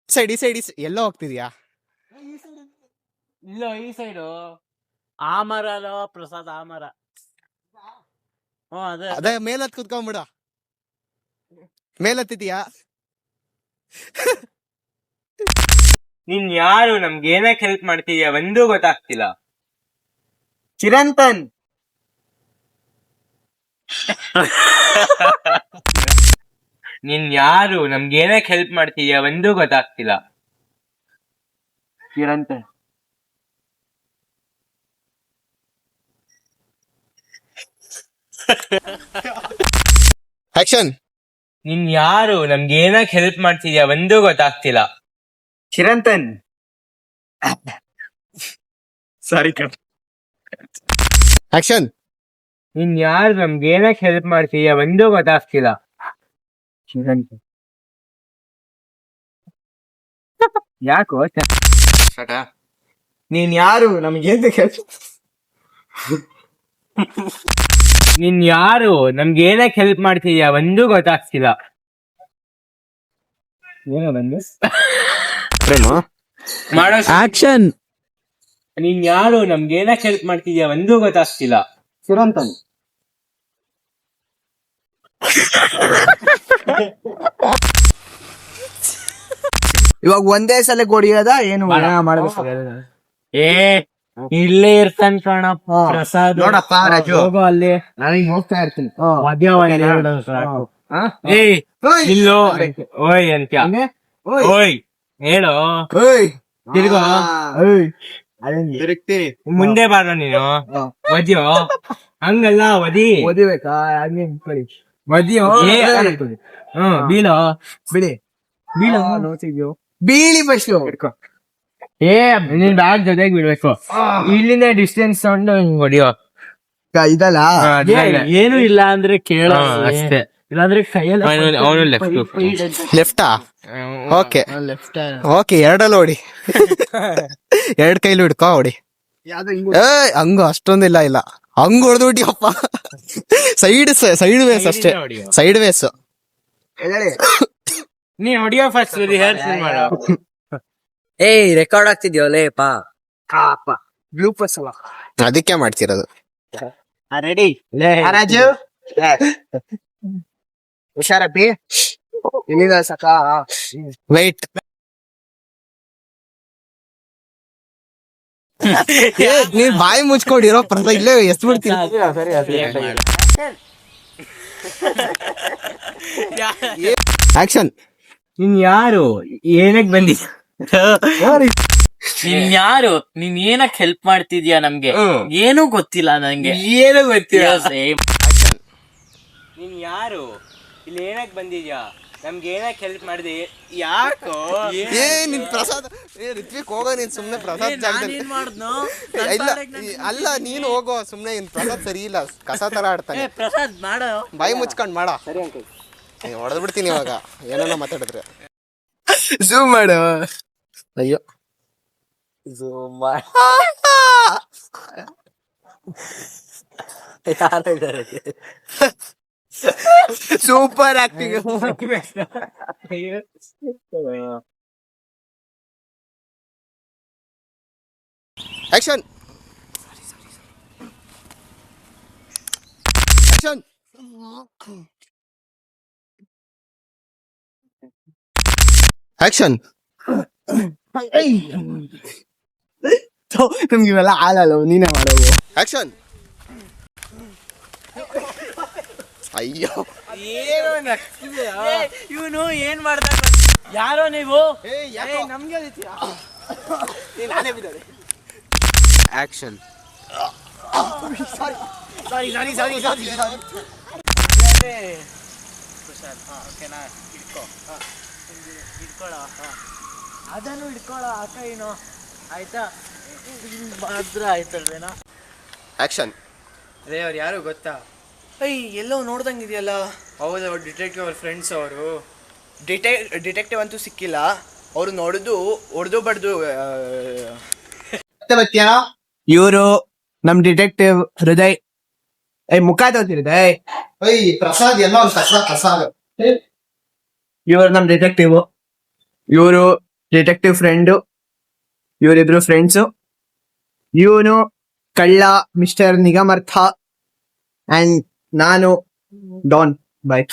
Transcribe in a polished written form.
ಈ ಸೈಡ್ ಎಲ್ಲೋ ಹೋಗ್ತಿದ್ಯಾ? ಇಲ್ಲ ಈ ಸೈಡು ಆ ಮರ ಅಲ್ವ ಪ್ರಸಾದ್, ಆ ಮರ. ಅದೇ ಮೇಲತ್ ಕುತ್ಕೊಂಡ್ಬಿಡ. ಮೇಲತ್ತಿದ್ಯಾ? ನೀನ್ ಯಾರು? ನಮ್ಗೆ ಏನಕ್ಕೆ ಹೆಲ್ಪ್ ಮಾಡ್ತೀಯ ಒಂದೂ ಗೊತ್ತಾಗ್ತಿಲ್ಲ. ಚಿರಂತನ್. ನೀನ್ ಯಾರು? ನಮ್ಗೆ ಏನಕ್ಕೆ ಹೆಲ್ಪ್ ಮಾಡ್ತೀಯ ಒಂದೂ ಗೊತ್ತಾಗ್ತಿಲ್ಲ. ಚಿರಂತನ್. ಆಕ್ಷನ್. ನೀನ್ ಯಾರು? ನಮ್ಗೆ ಏನಕ್ಕೆ ಹೆಲ್ಪ್ ಮಾಡ್ತಿದ್ಯಾ ಒಂದೂ ಗೊತ್ತಾಗ್ತಿಲ್ಲ. ಚಿರಂತನ್. ಸಾರಿ ಕಣ್. ಆಕ್ಷನ್. ನೀನ್ ಯಾರು? ನಮ್ಗೆ ಏನಕ್ಕೆ ಹೆಲ್ಪ್ ಮಾಡ್ತೀಯ ಒಂದೂ ಗೊತ್ತಾಗ್ತಿಲ್ಲ. ಚಿರಂತನ್. ಯಾಕೋ ನೀನ್ ಯಾರು? ನಮ್ಗೆ ನೀನ್ ಯಾರು? ನಮ್ಗೆ ಏನಕ್ಕೆ ಹೆಲ್ಪ್ ಮಾಡ್ತಿದ್ಯಾ ಒಂದೂ ಗೊತ್ತಾಗ್ತಿಲ್ಲ. ಏನೋ ನಂದು ಮಾಡೋ ಆಕ್ಷನ್. ನೀನ್ ಯಾರು? ನಮ್ಗೆ ಏನಕ್ಕೆ ಹೆಲ್ಪ್ ಮಾಡ್ತಿದ್ಯಾ ಒಂದೂ ಗೊತ್ತಾಗ್ತಿಲ್ಲ. ಚಿರಂತನ್. ಇವಾಗ ಒಂದೇ ಸಲ ಕೊಡಿಯೋದ ಏನು ಮಾಡ್ಬೇಕು? ಏ ಇಲ್ಲೇ ಇರ್ತಾನ ಕಣಪ್ಪ ಪ್ರಸಾದ್. ನೋಡಪ್ಪ ರಾಜು, ಹೋಗೋ ಅಲ್ಲಿ. ನಾನೀಗ ಹೋಗ್ತಾ ಇರ್ತೀನಿ. ಏಯ್ ಇಲ್ಲೋ ಓಯ್ ಅಂತ ಓಯ್ ಹೇಳು. ತಿರ್ಗೋ ತಿರುಗ್ತೀನಿ. ಮುಂದೆ ಬಾರ ನೀನು. ವದಿಯೋ ಹಂಗಲ್ಲ, ವದಿ ಓದಿಬೇಕಾ? ವದಿಯೋ. ಬೀಳೋ ಬಿಡಿ ಬೀಳೋ ನೋಡ್ತಿದ್ಯೋ? ಬೀಳಿ ಫಸ್ಟ್. ಏ ನೀನ್ ಬ್ಯಾಗ್ ಜೊತೆಗೆ ಬಿಡ್ಬೇಕು. ಇಲ್ಲಿಂದ ಡಿಸ್ಟೆನ್ಸ್ ತಗೊಂಡು ಹಿಂಗ್ ಹೊಡಿಯೋ. ಇದಲ್ಲ ಏನು ಇಲ್ಲ ಅಂದ್ರೆ ಕೇಳ ಅಷ್ಟೇ. ಇಲ್ಲಾಂದ್ರೆ ಕೈಯಲ್ಲಿ ಅವನು ಲೆಫ್ಟಾ? ಓಕೆ ಓಕೆ, ಎರಡಲ್ಲ ಹೊಡಿ. ಎರಡ್ ಕೈಲಿ ಹಿಡ್ಕೊ ಹೊಡಿ. ಹಂಗ ಅಷ್ಟೊಂದಿಲ್ಲ, ಇಲ್ಲ ಹಂಗ ಹೊಡೆದು ಬಿಟ್ಟಿಯಪ್ಪ. ಸೈಡ್ ವೇಸ್ ಅಷ್ಟೇ, ಸೈಡ್ ವೇಸ್. ನೀ ಹೊಡಿಯೋ ಫಸ್ಟ್ ರಿಹರ್ಸಲ್ ಮಾಡೋ. ಏಯ್ ರೆಕಾರ್ಡ್ ಆಗ್ತಿದ್ಯೋ ಲೇಪಾ? ಬ್ಲೂಪರ್ಸ್ ಅಲ್ಲ, ಅದಕ್ಕೆ ಮಾಡ್ತಿರೋದು. ರೆಡಿ ರಾಜು? ಹುಷಾರಪ್ಪಿ. ಇಲ್ಲಿಂದ ಸಕ ವೈಟ್. ನೀನ್ ಬಾಯಿ ಮುಚ್ಕೊಂಡಿರೋ ಪ್ರಸ ಇಲ್ಲೇ ಎಸ್ ಬಿಡ್ತೀನಿ. ಆಕ್ಷನ್. ನೀನ್ ಯಾರು? ಏನಕ್ ಬಂದಿ? ನೀನ್ ಯಾರು? ನೀನ್ ಏನಕ್ ಹೆಲ್ಪ್ ಮಾಡ್ತಿದ್ಯಾ ನಮ್ಗೆ? ಏನೂ ಗೊತ್ತಿಲ್ಲ ನಂಗೆ. ಏನು ಗೊತ್ತಿಲ್ಲ. ನೀನ್ ಯಾರು? ಇಲ್ಲಿ ಏನಕ್ ಬಂದಿದ್ಯಾ? ನಮ್ಗೆ ಏನಕ್ ಹೆಲ್ಪ್ ಮಾಡಿದೆ? ಯಾಕೋ? ನಿನ್ ಪ್ರಸಾದ್ ರಿತ್ವಿಕ್ ಹೋಗೋ, ನೀನ್ ಸುಮ್ನೆ ಪ್ರಸಾದ್ ಜಾಗದಲ್ಲಿ ಇಲ್ಲ. ಅಲ್ಲ ನೀನು ಹೋಗೋ ಸುಮ್ನೆ. ಇನ್ ಪ್ರಸಾದ್ ಸರಿ ಇಲ್ಲ, ಕಸ ತರ ಆಡ್ತಾನೆ. ಪ್ರಸಾದ್ ಮಾಡೋ, ಬಾಯಿ ಮುಚ್ಕೊಂಡ್ ಮಾಡ. ಹೊಡೆದ್ ಬಿಡ್ತೀನಿ ಇವಾಗ ಏನೇನೋ ಮಾತಾಡಿದ್ರೆ. ಝೂಮ್ ಮಾಡು. ಅಯ್ಯೋ ಝೂಮ್ ಮಾಡಿ. Super acting. Action. Action. Action. ನಮ್ಗೆ ಇವೆಲ್ಲ ಆಲಲ್ಲ, ನೀನೇ ಮಾಡೋದು. ಆಕ್ಷನ್. ಅಯ್ಯೋ ಇವನು ಏನ್ ಮಾಡ್ದ? ಯಾರೋ ನೀವು? ನಮ್ಗೆ ನಾನೇ ಬಿದ್ದಾರೆ. ಆಕ್ಷನ್. ಸಾರಿ. ಅದನ್ನು ಹಿಡ್ಕೊಳ ಅಕ್ಕ ಏನು ಆಯ್ತಾ? ಮಾತ್ರ ಆಯ್ತಲ್ವೇನಾ? ಆಕ್ಷನ್. ರೇ ಅವ್ರು ಯಾರು ಗೊತ್ತಾ? ಎಲ್ಲೋ ನೋಡ್ದಂಗಿದೆಯಲ್ಲ. ಹೌದು, ಅವ್ರು ಡಿಟೆಕ್ಟಿವ್, ಅವ್ರ ಫ್ರೆಂಡ್ಸ್ ಅವರು. ಡಿಟೆಕ್ಟಿವ್ ಅಂತೂ ಸಿಕ್ಕಿಲ್ಲ. ಅವರು ಹೊಡೆದು ಬಡ್ದು. ಇವರು ನಮ್ ಡಿಟೆಕ್ಟಿವ್ ಹೃದಯ್. ಮುಖ ತೋತಿ ಹೃದಯ್. ಪ್ರಸಾದ್ ಎಲ್ಲ ಕಸ. ಇವರು ನಮ್ ಡಿಟೆಕ್ಟಿವ್. ಇವರು ಡಿಟೆಕ್ಟಿವ್ ಫ್ರೆಂಡು, ಇವರಿಬ್ರು ಫ್ರೆಂಡ್ಸು. ಇವನು ಕಳ್ಳ ಮಿಸ್ಟರ್ ನಿಗಮರ್ಥ, ಅಂಡ್ ನಾನು ಡಾನ್. ಬಾಯ್.